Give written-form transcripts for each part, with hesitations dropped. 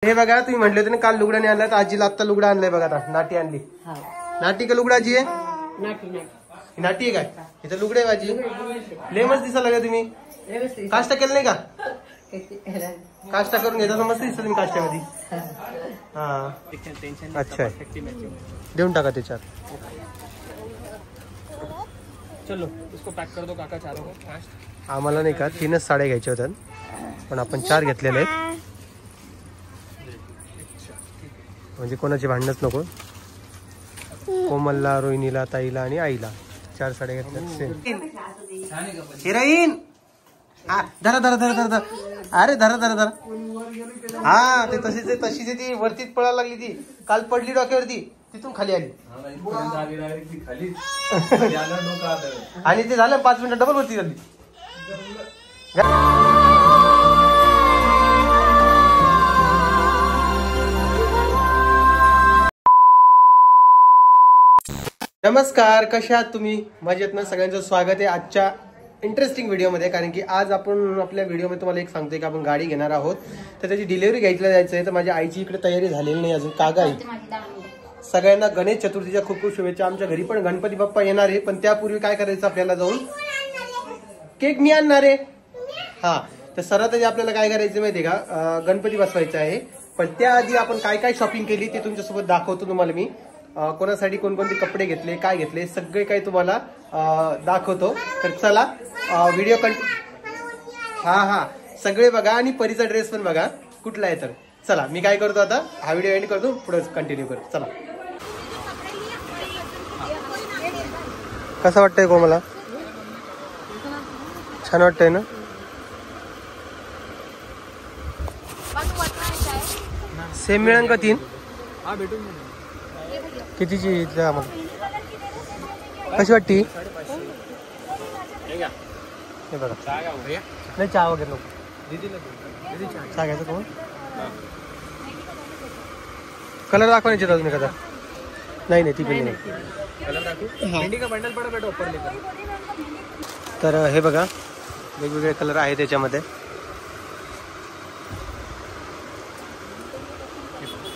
हे बघा तुम्ही म्हटले होते ना काल लुगडा नाही आणला, तर आजीला आता लुगडा आणलाय बघा. आता नाटी आणली. नाटी का लुगडा आजी आहे? नाटी आहे काय? इथं लुगडे आजी लय मस्त दिसायला लागला. तुम्ही काष्टा केलं नाही का? काष्टा करून घेता तर मस्त दिसत तुम्ही काष्टामध्ये. हा अच्छा देऊन टाका त्याच्यात. चलो इसको पॅक कर दो काका चारों को फास्ट. आम्हाला नाही का 3च साड्या घ्यायच्या होत्या, पण आपण 4 घेतलेल्या आहेत. म्हणजे कोणाची भांडणच नको. कोमलला, रोहिणीला, ताईला आणि आईला 4 साड्या घेतल्या सेम. हिरोईन धरा धरा धरा धरा धरा. अरे धरा धरा धरा. हा ते तशीच तशीच ती वरतीच पळायला लागली. ती काल पडली डोक्यावरती, तिथून खाली आली आणि ते झालं 5 मिनिटं डबल वरती झाली. नमस्कार, कशा आहात तुम्ही? मजेत ना? सगळ्यांचं स्वागत आहे आजच्या इंटरेस्टिंग व्हिडिओमध्ये. कारण की आज आपण आपल्या व्हिडिओमध्ये तुम्हाला एक सांगतोय की आपण गाडी घेणार आहोत, तर त्याची डिलिव्हरी घ्यायला जायचं आहे. तर माझ्या आईची इकडे तयारी झालेली नाही अजून. कागा आहे. सगळ्यांना गणेश चतुर्थीच्या खूप खूप शुभेच्छा. आमच्या घरी पण गणपती बाप्पा येणार आहे, पण त्यापूर्वी काय करायचं आपल्याला, जाऊन केक मी आणणार आहे. हा तर सर्वात आधी आपल्याला काय करायचं माहितीये का, गणपती बसवायचा आहे. पण त्याआधी आपण काय काय शॉपिंग केली ते तुमच्यासोबत दाखवतो तुम्हाला मी. कोणासाठी कोणकोणते कपडे घेतले, काय घेतले, सगळे काही तुम्हाला दाखवतो. तर चला व्हिडिओ हा सगळे बघा आणि परीचा ड्रेस पण बघा कुठला आहे. तर चला मी काय करतो आता, हा व्हिडिओ एंड करतो, पुढे कंटिन्यू करतो. चला. कसं वाटतंय कोमला? छान वाटतंय ना? सेम मिळेल का 3? हा भेटून कितीची आम्हाला? कशी वाटती? हे बघा नाही चहा वगैरे नको. चहा घ्यायचं कोण? कलर दाखवायचे अजून एखादा? नाही नाही ती पण नाही. तर हे बघा वेगवेगळे कलर आहे त्याच्यामध्ये.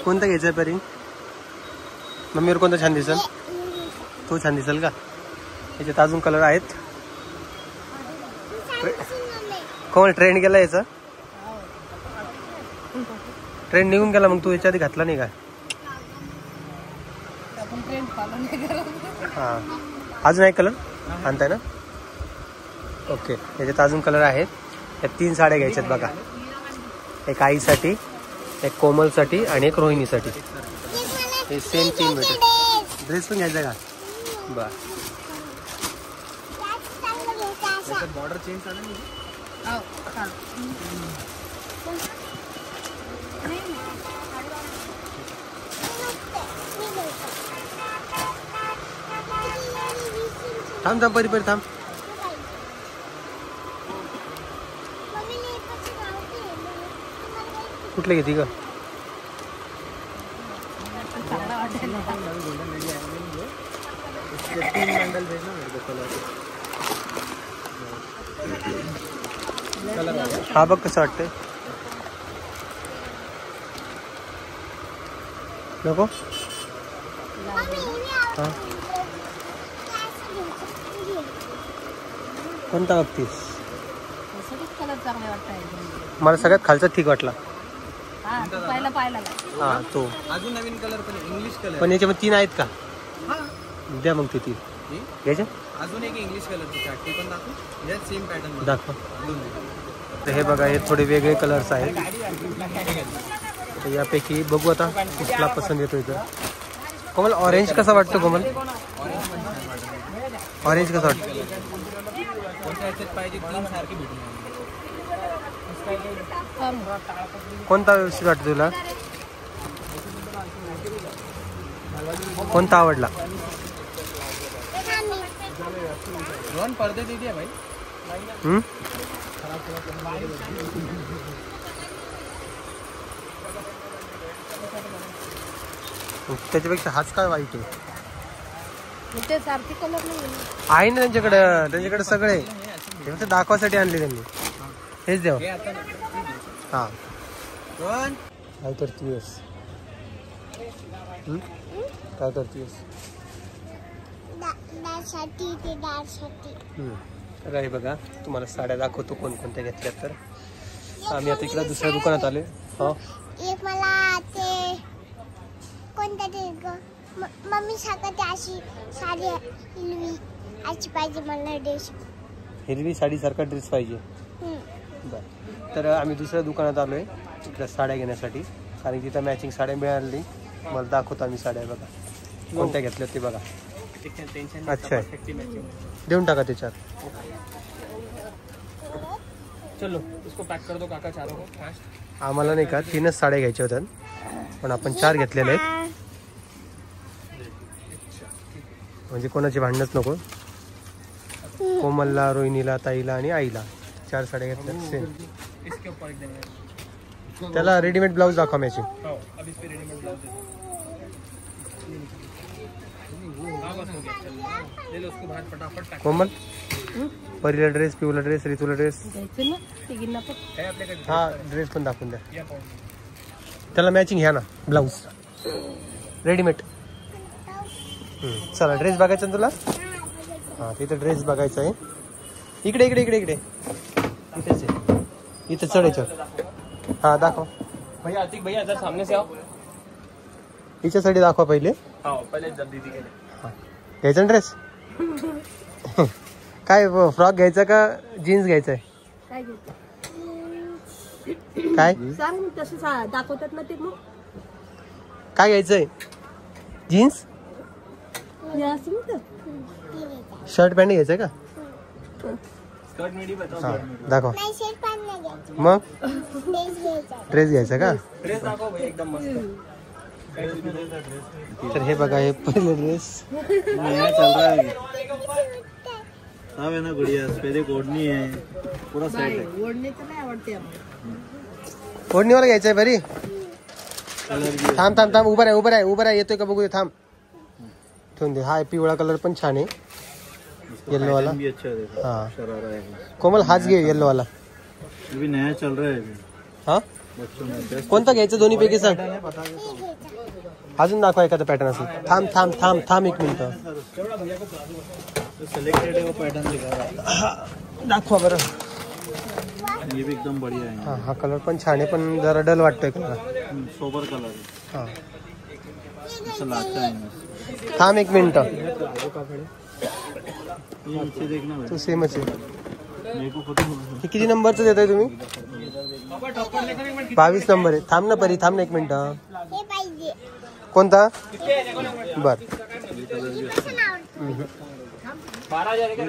कोणतं घ्यायचं आहे परी? मम्मीवर कोणतं छान दिसेल? तो छान दिसेल का? याच्यात अजून कलर आहेत. कोण ट्रेंड गेला याचा? ट्रेंड निघून गेला मग तू याच्या आधी घातला नाही का? हा अजून एक कलर आणताय ना? ओके याच्यात अजून कलर आहेत. या 3 साड्या घ्यायच्यात बघा. एक आईसाठी, एक कोमलसाठी आणि एक रोहिणीसाठी. हे सेम 3 मीटर. ड्रेस पण घ्यायचा का? बर बॉर्डर चेंज झालं नाही. थांब थांब परी थांब. कुठले घेते का? हा बघ कसं वाटतंय. नको हा कोणता बघतीस? मला सगळ्यात खालचा ठीक वाटला. हा तो अजून नवीन कलर पण इंग्लिश कलर. पण याच्यामध्ये 3 आहेत का? द्या मग ते 3 घ्यायचे. अजून एक इंग्लिश कलरची चार्ट पण दाखव. यात सेम पॅटर्न दाखवा. तर हे बघा हे थोडे वेगळे कलर्स आहेत. तर यापैकी बघू आता कुठला पसंत येतो इथं. कोमल ऑरेंज कसा वाटतो? कोमल ऑरेंज कसा वाटतो? पाहिजे 3 सारखी भेटून. कोणता व्यवस्थित वाटतो तुला? कोणता आवडला? पडदे दे भाई. त्याच्यापेक्षा हाच काय वाईट आहे? आहे ना त्यांच्याकडे सगळे. दाखवासाठी आणले त्यांनी. हेच देव. हा काय करतीयस? काय करतीयस? तर आहे बघा, तुम्हाला साड्या दाखवतो कोणकोणत्या घेतल्या. तर आम्ही आता इकडे दुसऱ्या दुकानात आले. हा एक मला ते कोणत्या ते मम्मी सांगते अशी साडी हिरवी अशी पाहिजे मला ड्रेस. हिरवी साडी सारखा ड्रेस पाहिजे. बरं, तर आम्ही दुसऱ्या दुकानात आलोय इकडे साड्या घेण्यासाठी, कारण की तिथं मॅचिंग साड्या मिळाली. मला दाखवतो आम्ही साड्या बघा कोणत्या घेतल्या ते बघा. अच्छा देऊन टाका त्याच्यात. चलो इसको पैक कर दो काका चारों को फास्ट. आम्हाला नाही का 3च साड्या घ्यायच्या होत्या, पण आपण 4 घेतलेल्या आहेत. म्हणजे कोणाची भांडणच नको. कोमलला, रोहिणीला, ताईला आणि आईला 4 साड्या घेतल्या सेम. इसके ऊपर एक देंगे. त्याला रेडीमेड ब्लाऊज दाखवा मॅचिंग. हाँ, अब इस पे रेडीमेड ब्लाउज दे दो. हाँ, बस हो गया. चलो ले लो उसको बाहर फटाफट पैक. कोमल, परीला ड्रेस, पिऊला ड्रेस, रितूला ड्रेस. है आपल्याकडे. हा ड्रेस पण दाखवून द्या. या पाहून. त्याला मॅचिंग घ्या ना ब्लाऊज रेडीमेड. चला ड्रेस बघायचा ना तुला. हा तिथे ड्रेस बघायचा आहे. इकडे इकडे इकडे इकडे इथेच आहे. इथे चढायचं. हा दाखव. भैया आतिक भैया इधर सामने से आओ. हिच्यासाठी दाखवा पहिले. हाँ पहले जब दीदी के लिए. घ्यायचा ड्रेस. काय फ्रॉक घ्यायचा का जीन्स घ्यायचा आहे? काय सांग तसं दाखवतात ना ते. मग काय घ्यायचंय? जीन्स, शर्ट पॅन्ट घ्यायचंय का? स्कर्ट मिडी बताओ. हा दाखव. नाही शर्ट पॅन्ट नाही घ्यायचं, मग ड्रेस घ्यायचा. ड्रेस घ्यायचा का? ड्रेस दाखव भाई एकदम मस्त. तर हे बघा हे पहिले ड्रेस. नया चल रहा है है ना गुड़िया. पहले ओढ़नी है पूरा सेट है. ओढणीचं नाही आवडते आम्हाला. ओढणीवाला घ्यायचंय बरी. कलर भी थांब थांब थांब उभं आहे उभं आहे येतोय का बघू दे. थांब ठेवून दे. हा पिवळा कलर पण छान आहे. येलो वाला भी अच्छा है. देखो हाँ शरारा है. कोमल हाच घे येलो वाला. ये भी नया चल रहा है अभी हा बच्चों में. बेस्ट कोणता घ्यायचं दोन्ही पैकी सांग. अजून दाखवा एखादा पॅटर्न असेल. थांब थांब थांब थांब एक मिनिट. सिलेक्टेड है वो पैटर्न दिखा रहा दाखवा बरं. है. ये भी एकदम बढ़िया है. हा हा कलर पण छान आहे, पण जरा डल वाटतोय का. सोबर कलर है. हा ऐसा लगता है. थांब एक मिनिट. ये नीचे देखना भाई. तू सेमच आहे. मेरे को पता है. हे किती नंबरचं देताय तुम्ही? 22 नंबर आहे. थांब ना परी, थांब ना एक मिनिट. हे पाहिजे. कोणता? बर 12,000 का.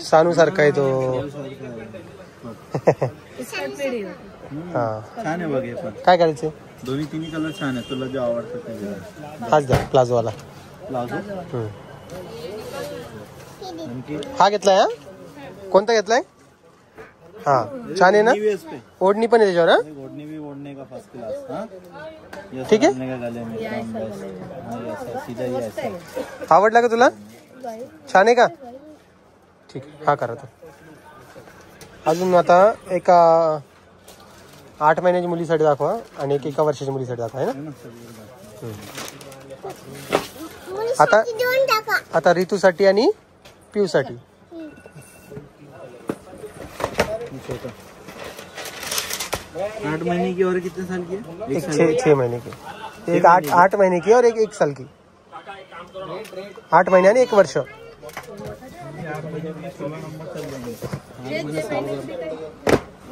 सानू सारखा आहे तो. हा छान आहे बघ. हे पण काय करायचं? दोन्ही तिन्ही कलर छान आहे. तुला जो आवडतं ते घे. हाच द्या प्लाझो वाला. प्लाझो आणखी हा घेतलाय. हा कोणता घेतलाय? हा छान आहे ना. टीवीएस पे ओढणी पण आहे त्याच्यावर. हा ओढ़नी भी ओढ़ने का फर्स्ट क्लास. हाँ ये ठीक है? डालने का गले में एकदम बेस्ट. हाँ ये ऐसा सीधा ये ऐसा. आवडला का तुला? छान आहे का? ठीक हा करा तो. अजून आता एका 8 महिन्याची मुलीसाठी दाखवा आणि एका वर्षाच्या मुलीसाठी दाखवा है ना. है ना सर. आता देऊन टाका. आता रितूसाठी आणि पिऊसाठी. छोटा 8 महीने की और कितने साल की है? एक 6 महीने की. एक 8 महीने की और एक 1 साल की. 8 महिने आणि 1 वर्ष.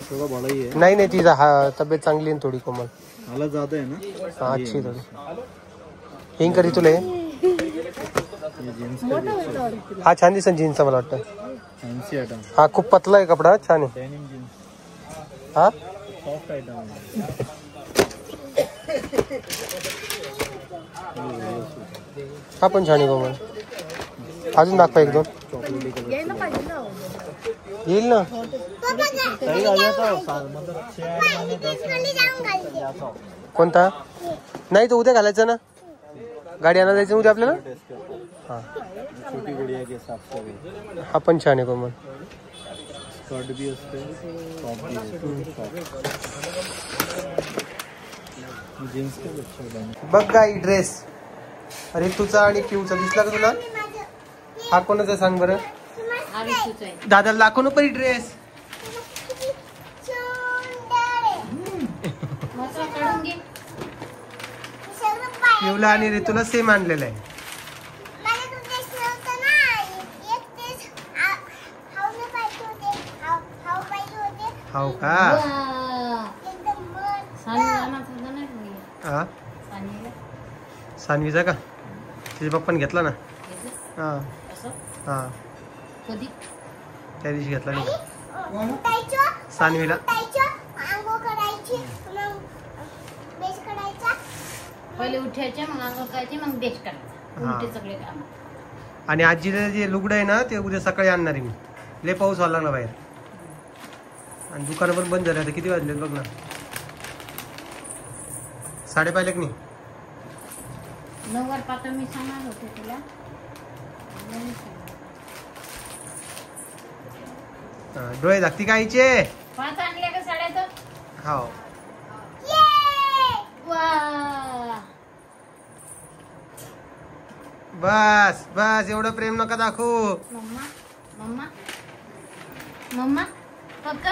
थोड़ा बड़ा ही है. नाही नाही तिचा हा तब्येत चांगली आहे थोडी कोमल. हालत ज्यादा है ना. हा अच्छी थोडी. हिंग करी तुला. ये जीन्स का हा छान दिसन जीन्सचा मला वाटतं. Fancy item. हा खूप पतला आहे कपडा. छान आहे. डेनिम जीन्स हा सॉफ्ट आइटम है. हा पण छान आहे कोमल. अजून दाखवा 1-2. चॉकलेटी कलर. यायला पाहिजे ना. येईल ना. सही आ जाता है. मतलब 6-8 महीने 10 खाली जाऊन घालते. कोणता? नाही तो उद्या घालायचा ना. गाडी आणायला जायचं उद्या आपल्याला. हा छोटी गुड़िया के हिसाब से भी. हा पण छान आहे कोमल. स्कर्ट भी उस पे टॉप भी है. जीन्स का अच्छा बना. बघ गाई ड्रेस. अरे तुझा आणि पिऊचा दिसला का तुला? हा कोणाचा सांग बरं? दादाला दाखव ना परी ड्रेस. पिऊला आणि ऋतूला सेम आणलेला आहे. हो का? हा सानवीचा का? तिच्या पप्पाने घेतला ना. हा हा त्या दिवशी घेतला नाही सानवीला. पहिले उठायचे मग अंघोळ करायचे मग बेस्ट करायचं उलटे सगळे काम. आणि आजीला जे लुगडं आहे ना ते उद्या सकाळी आणणार आहे मी. लय पाऊस व्हायला लागला बाहेर आणि दुकानं पण बंद झाले. आता किती वाजले बघ ना. 5:30 नाही. 9 वर पाहतो मी सांगणार होते तुला. डोळे धाकती कायचे 5 आणल्या का साड्या तर? हो. बस बस एवढं प्रेम नका दाखवू. मम्मा मम्मा मम्मा फक्त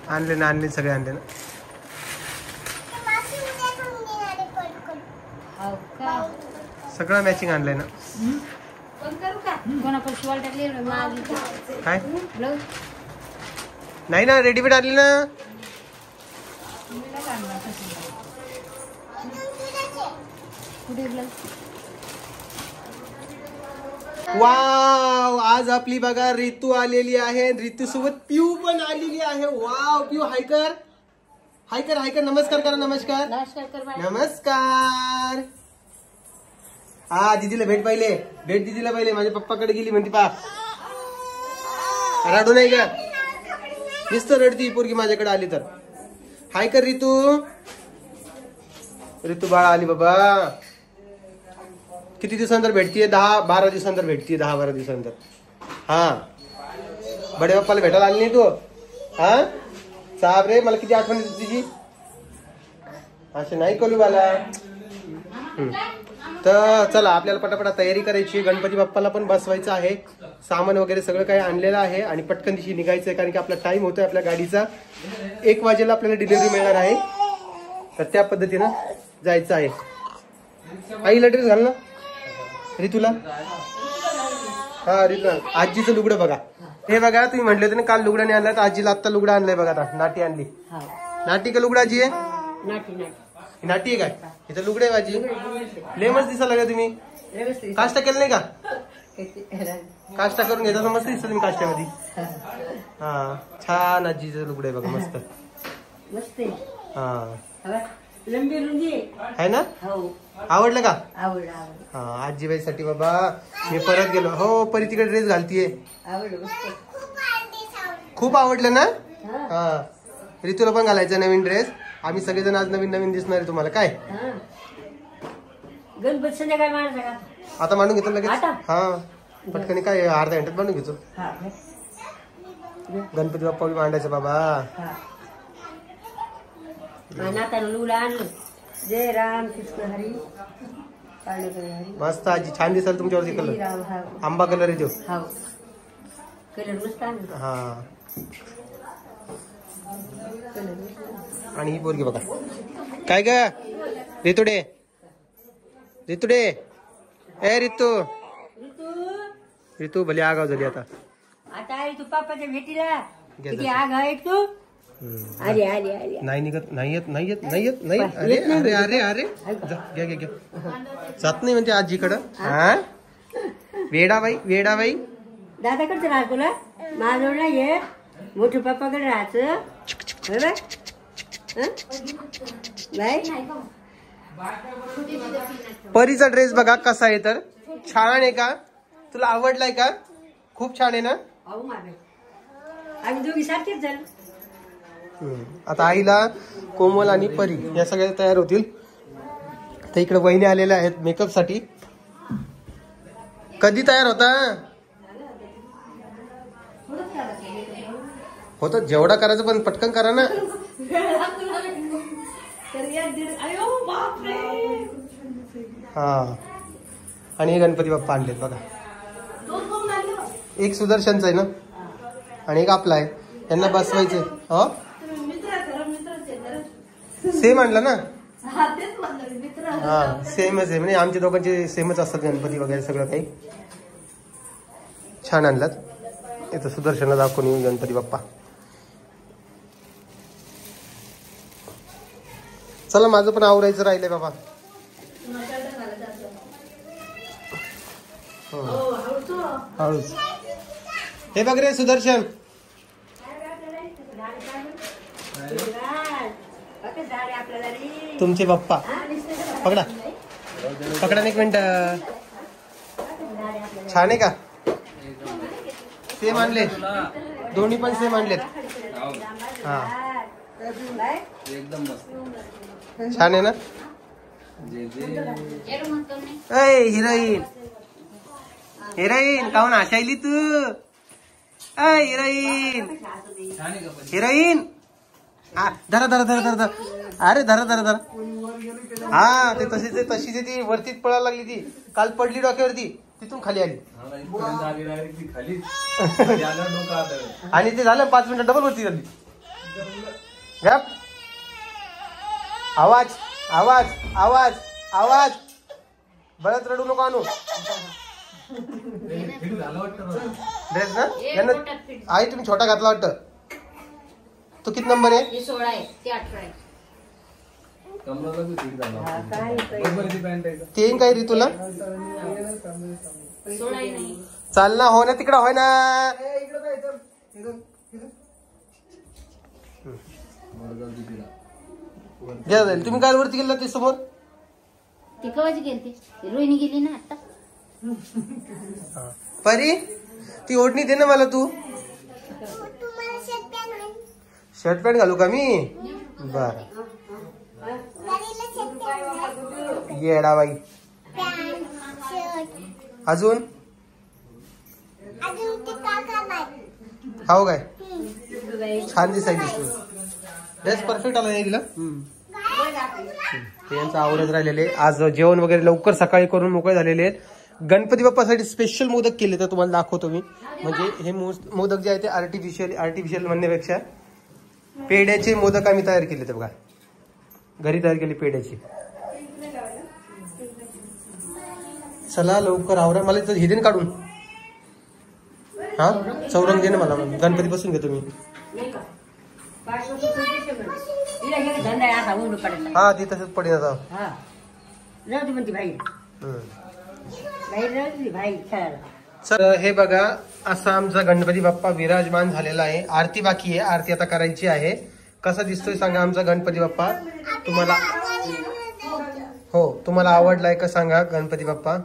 आणले ना आणले सगळे आणले ना. हो का? सगळं मॅचिंग आणलंय ना. करू का? कोणाकडे शिवाल टाकली मागली काय ब्लाऊज नाही ना रेडीमेड आणली ना. कुठे ब्लाऊज? वाव आज आपली बघा ऋतू आलेली आहे. ऋतू सोबत पिऊ पण आलेली आहे. वाव पिऊ हायकर हायकर हायकर. नमस्कार करा. नमस्कार नमस्कार कर बाई. नमस्कार. हा दीदीला भेट पहिले. भेट दीदीला पहिले. माझ्या पप्पाकडे गेली म्हणते पा. रडू नाही का? नुसतं रडती पोरगी माझ्याकडे आली तर. हाय कर ऋतू. ऋतू बाळा आली बाबा. किती दिवसानंतर भेटतीये? 10-12 दिवसानंतर भेटतीये. 10-12 दिवसानंतर. हा बडे बाप्पाला भेटायला आली नाही तू? हा साहेब रे मला किती आठवण येते तुझी. असे नाही करू बाला. तर चला आपल्याला पटापटा तयारी करायची. गणपती बाप्पाला पण बसवायचं आहे. सामान वगैरे सगळं काही आणलेलं आहे आणि पटकन दिवशी निघायचं आहे कारण की आपला टाइम होतोय आपल्या गाडीचा. 1 वाजेला आपल्याला डिलिव्हरी मिळणार आहे. तर त्या पद्धतीनं जायचं आहे. आईला ड्रेस घाल ना ऋतूला. हा ऋतू आजीचं लुगडं बघा. हे बघा तुम्ही म्हटले होते ना काल लुगडा नाही आणला तर आजीला आत्ता लुगडा आणलाय बघा. आता नाटी आणली. नाटी का लुगडा आजी आहे? नाटी आहे काय? इथं लुगडे आहे माझी. लय मस्त दिसायला लागला तुम्ही. काष्टा केलं नाही का? काष्टा करून घ्यायचा तर मस्त दिसत तुम्ही काष्ट्यामध्ये. हा छान आजीचं लुगडे बघा मस्त. हा आहे ना? आवडलं का? हा आजीबाईसाठी बाबा मी परत गेलो. हो परी तिकडे ड्रेस घालतीये. खूप आवडलं ना? हा ऋतूला पण घालायचा नवीन ड्रेस. आम्ही सगळेजण आज नवीन नवीन दिसणार आहे तुम्हाला. काय गणपती संध्याकाळी मांडायचा का? आता मांडून घेतो लगेच. हा पटकन काय अर्ध्या घंट्यात मांडून घेतो. गणपती बाप्पा बी मांडायचं बाबा. नाताला लुगडं आणलं. जय राम कृष्ण हरी. मस्त आजी छान दिसाल तुमच्यावरती कलर. आंबा कलर आहे तो. कलर मस्त आणलं. हा आणि ही पोरगी बघा. काय ग रितुडे रितुडे ए ऋतू ऋतू भले आगाव झाली आता. आता आई तू पापाच्या भेटीला किती आग आहे तू. अरे अरे अरे नाही निघत नाही येत नाही येत नाही येत नाही. अरे अरे अरे अरे घ्या घ्या घ्या. जात नाही म्हणते आजीकडं. हा वेडाबाई वेडाबाई. दादाकडचं राहा तुला. माझ्याजवळ नाहीये. मोठ्या पप्पाकडे राहायचं. परीचा ड्रेस बघा कसा आहे तर छान आहे का? तुला आवडलाय का? खूप छान आहे ना? आम्ही दोघी सारखेच झालो. आता आईला कोमल आणि परी या सगळ्या तयार होतील. तर इकडे वहिनी आलेल्या आहेत मेकअप साठी. कधी तयार होता? होतं जेवढा करायचं पण पटकन करा ना. हा आणि हे गणपती बाप्पा आणलेत बघा. एक सुदर्शनचा आहे ना आणि एक आपला आहे. त्यांना बसवायचंय. हो सेम आणला ना. हा सेमच आहे म्हणजे आमच्या दोघांचे सेमच असतात गणपती वगैरे सगळं काही. छान आणलात. इथं सुदर्शनला दाखवून येऊन गणपती बाप्पा. चला माझं पण आवरायचं राहिलंय बाबा. हळूच. हे बघ रे सुदर्शन. तुमचे बाप्पा पकडा पकडा एक मिनिट. छान आहे का. सेम आणले दोन्ही पण सेम आणलेत. हा एकदम मस्त छान आहे ना. हिरोईन हिरोईन काहून हसायली तू. Heroine heroine. हा धरा धरा धरा धरा धरा. अरे धरा धरा धरा. हा ते तशीच ती वरतीच पळायला लागली. ती काल पडली डोक्यावरती तिथून खाली आली आणि ते झालं 5 मिनिटं डबल वरती झाली. आवाज आवाज आवाज आवाज. बळत रडू नको आणू. ड्रेस ना यांना आई तुम्ही छोटा घातला वाटतं. तो किती नंबर आहे. 16 आहे ते 18 आहे. ते येईन काय रे तुला. 16 नाही चाल ना. हो ना तिकडं होय ना. तुम्ही काय वरती गेला ते समोर. ती कवाची गेलती रोहिणी गेली ना आता. परी ती ओढणी दे ना मला. तू तुम्हाला शर्ट पॅन्ट शर्ट पॅन्ट घालू का मी. बर गाडीला शर्ट पॅन्ट येडा बाई. शर्ट अजून अजून ते काका बाई. हाव काय छान दिसायची. ड्रेस परफेक्ट आला तिला. ते यांचं आवडत राहिलेले. आज जेवण वगैरे लवकर सकाळी करून मोकळे झालेले आहेत. गणपती बाप्पासाठी स्पेशल मोदक केले तर तुम्हाला दाखवतो मी. म्हणजे हे मोदक जे आहे ते आर्टिफिशियल म्हणण्यापेक्षा पेड्याचे मोदक आम्ही तयार केले. ते बघा घरी तयार केले पेड्याचे. चला लवकर आवरा. मला इथं हे देन काढून. हा चौरंग दे ना मला. गणपती बसून घेतो मी. हा ती तसंच पडेल आता. सर हे बघा असा आमचा गणपती बाप्पा विराजमान झालेला आहे. आरती बाकी आहे. आरती आता करायची आहे. कसा दिसतोय सांगा आमचा गणपती बाप्पा तुम्हाला. हो तुम्हाला आवडलाय का सांगा गणपती बाप्पा.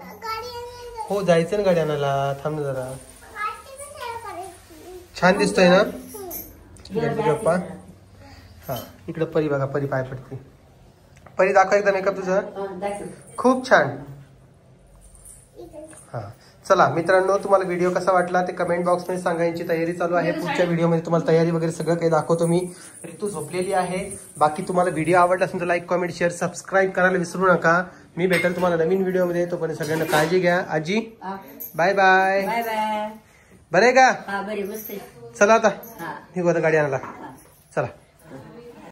हो जायचं ना गाडी आणायला. थांब ना जरा. छान दिसतोय ना गणपती बाप्पा. हा इकडं परी बघा. परी पाय पडते. परी दाखव एकदा मेकअप तुझा. खूप छान. हा चला मित्रांनो तुम्हाला व्हिडिओ कसा वाटला ते कमेंट बॉक्स मध्ये सांगायची तयारी चालू आहे. पुढच्या व्हिडिओमध्ये तुम्हाला तयारी वगैरे सगळं काही दाखवतो मी. ऋतू झोपलेली आहे. बाकी तुम्हाला व्हिडिओ आवडला असेल तर लाईक कमेंट शेअर सबस्क्राईब करायला विसरू नका. मी भेटेल तुम्हाला नवीन व्हिडिओमध्ये. तोपर्यंत सगळ्यांना काळजी घ्या. आजी बाय बाय. Bye bye. बरं आहे का. हा बरे मस्त. चला आता निघू आता गाडी आणायला. चला.